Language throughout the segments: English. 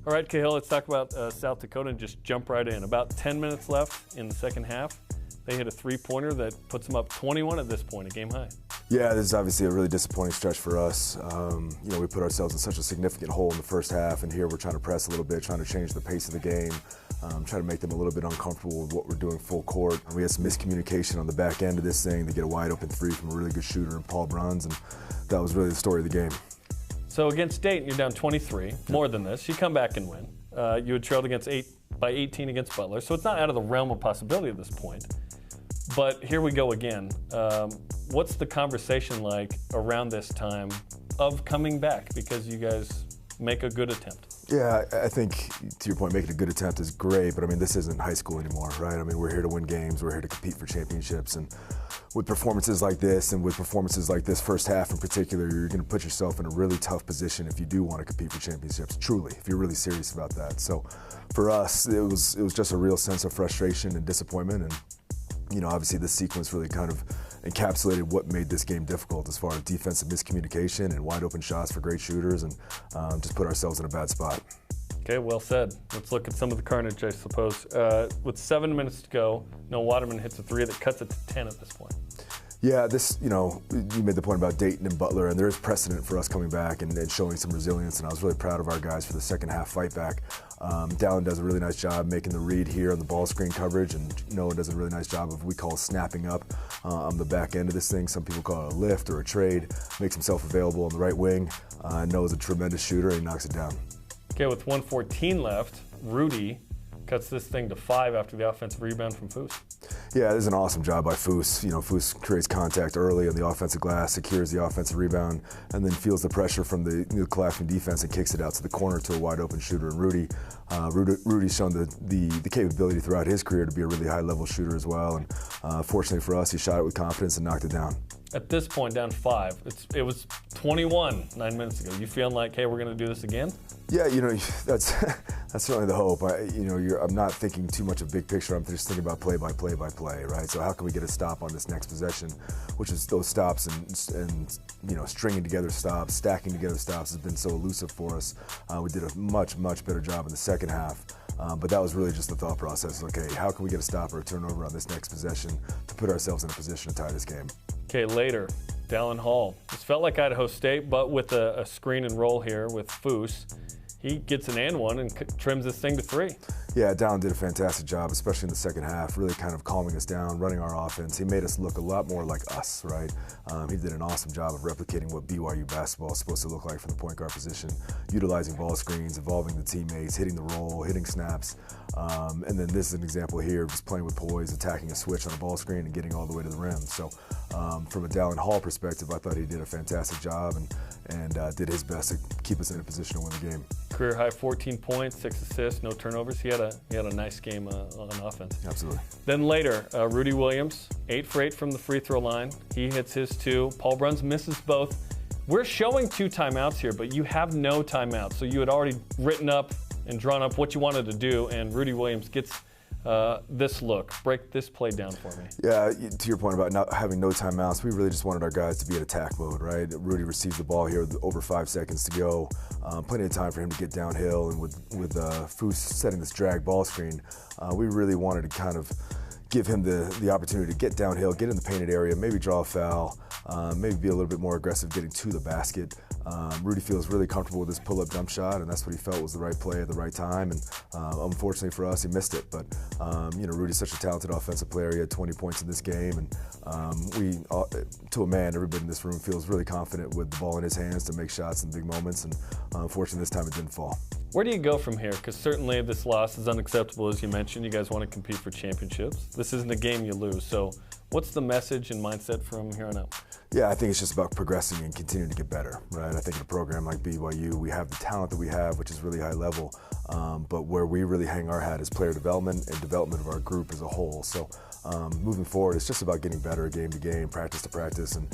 All right, Kahil, let's talk about South Dakota and just jump right in. About 10 minutes left in the second half. They hit a three-pointer that puts them up 21 at this point, a game high. Yeah, this is obviously a really disappointing stretch for us. We put ourselves in such a significant hole in the first half, and here we're trying to press a little bit, trying to change the pace of the game, trying to make them a little bit uncomfortable with what we're doing full court. We had some miscommunication on the back end of this thing. They get a wide open three from a really good shooter in Paul Bruns, and that was really the story of the game. So against Dayton, you're down 23, more than this. You come back and win. You had trailed by 18 against Butler, so it's not out of the realm of possibility at this point. But here we go again. What's the conversation like around this time of coming back? Because you guys make a good attempt. Yeah, I think, to your point, making a good attempt is great, but I mean, this isn't high school anymore, right? I mean, we're here to win games, we're here to compete for championships, and with performances like this, and with performances like this first half in particular, you're going to put yourself in a really tough position if you do want to compete for championships, truly, if you're really serious about that. So for us, it was just a real sense of frustration and disappointment, and obviously this sequence really kind of encapsulated what made this game difficult as far as defensive miscommunication and wide open shots for great shooters, and just put ourselves in a bad spot. Okay, well said. Let's look at some of the carnage, I suppose. With 7 minutes to go, Noah Waterman hits a three that cuts it to 10 at this point. Yeah, you made the point about Dayton and Butler, and there is precedent for us coming back and showing some resilience, and I was really proud of our guys for the second half fight back. Dallin does a really nice job making the read here on the ball screen coverage, and Noah does a really nice job of what we call snapping up on the back end of this thing. Some people call it a lift or a trade. Makes himself available on the right wing. Noah's a tremendous shooter, and he knocks it down. Okay, with 1:14 left, Rudy cuts this thing to 5 after the offensive rebound from Foose. Yeah, this is an awesome job by Foose. Foose creates contact early on the offensive glass, secures the offensive rebound, and then feels the pressure from the collapsing defense and kicks it out to the corner to a wide open shooter. And Rudy's shown the capability throughout his career to be a really high-level shooter as well. And fortunately for us, he shot it with confidence and knocked it down. At this point, down 5. It was 21 9 minutes ago. You feeling like, hey, we're going to do this again? Yeah, that's certainly the hope. I'm not thinking too much of big picture. I'm just thinking about play by play by play, right? So how can we get a stop on this next possession, which is those stops and stringing together stops, stacking together stops has been so elusive for us. We did a much better job in the second half. But that was really just the thought process. Okay, how can we get a stop or a turnover on this next possession to put ourselves in a position to tie this game? Okay, later, Dallin Hall. This felt like Idaho State, but with a screen and roll here with Foose. He gets an and one and trims this thing to 3. Yeah, Dallin did a fantastic job, especially in the second half, really kind of calming us down, running our offense. He made us look a lot more like us, right? He did an awesome job of replicating what BYU basketball is supposed to look like from the point guard position, utilizing ball screens, involving the teammates, hitting the roll, hitting snaps. And then this is an example here of just playing with poise, attacking a switch on a ball screen and getting all the way to the rim. So from a Dallin Hall perspective, I thought he did a fantastic job and did his best to keep us in a position to win the game. Career high 14 points, 6 assists, no turnovers. He had a nice game on offense. Absolutely. Then later, Rudy Williams, 8 for 8 from the free throw line. He hits his 2. Paul Bruns misses both. We're showing 2 timeouts here, but you have no timeouts. So you had already written up and drawn up what you wanted to do, and Rudy Williams gets this look. Break this play down for me. Yeah, to your point about not having no timeouts, we really just wanted our guys to be in attack mode, right? Rudy receives the ball here with over 5 seconds to go. Plenty of time for him to get downhill, and with Foose setting this drag ball screen, we really wanted to kind of give him the opportunity to get downhill, get in the painted area, maybe draw a foul, maybe be a little bit more aggressive getting to the basket. Rudy feels really comfortable with his pull-up jump shot, and that's what he felt was the right play at the right time. And unfortunately for us, he missed it. But Rudy's such a talented offensive player. He had 20 points in this game, and to a man, everybody in this room feels really confident with the ball in his hands to make shots in big moments. And unfortunately, this time it didn't fall. Where do you go from here? Because certainly this loss is unacceptable, as you mentioned. You guys want to compete for championships. This isn't a game you lose. So what's the message and mindset from here on out? Yeah, I think it's just about progressing and continuing to get better, right? I think in a program like BYU, we have the talent that we have, which is really high level, but where we really hang our hat is player development and development of our group as a whole. So moving forward, it's just about getting better game to game, practice to practice, and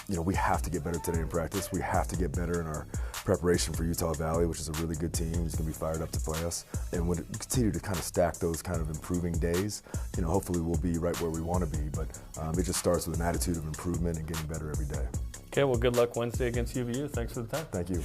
we have to get better today in practice. We have to get better in our preparation for Utah Valley, which is a really good team who's going to be fired up to play us. And when we continue to kind of stack those kind of improving days, hopefully we'll be right where we want to be. But it just starts with an attitude of improvement and getting better every day. Okay, well, good luck Wednesday against UVU. Thanks for the time. Thank you.